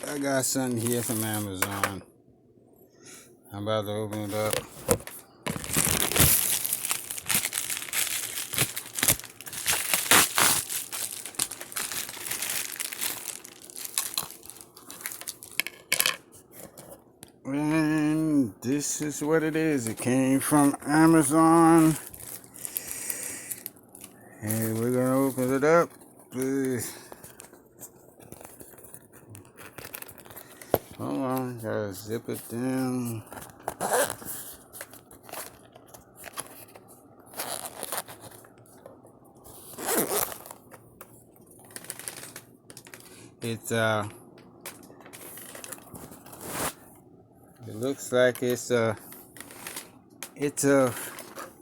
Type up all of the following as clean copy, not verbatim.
I got something here from Amazon. I'm about to open it up. And this is what it is. It came from Amazon. And we're gonna open it up. Hold on, gotta zip it down. It looks like it's a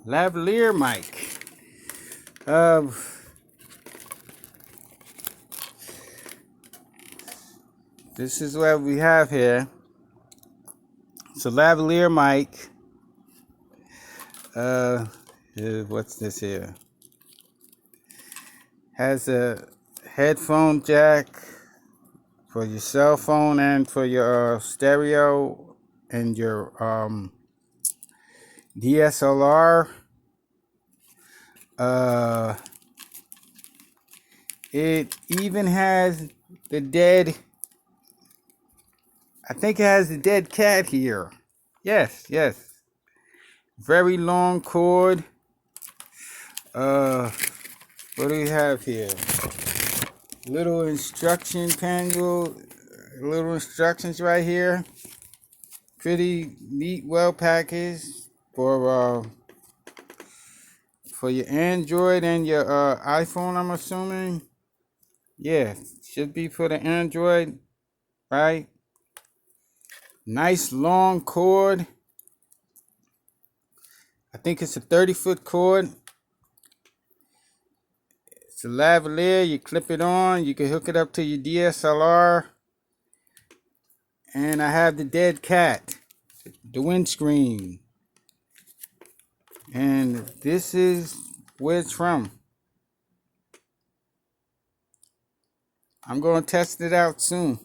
lavalier mic. This is what we have here. It's a lavalier mic. What's this here? Has a headphone jack for your cell phone and for your stereo and your DSLR. It even has the dead, I think it has the dead cat here. Yes. Very long cord. What do we have here? Little instruction manual. Little instructions right here. Pretty neat, well packaged for your Android and your iPhone, I'm assuming. Yeah, should be for the Android, right? Nice long cord. I think it's a 30-foot cord. It's a lavalier. You clip it on. You can hook it up to your DSLR. And I have the dead cat, the windscreen. And this is where it's from. I'm going to test it out soon.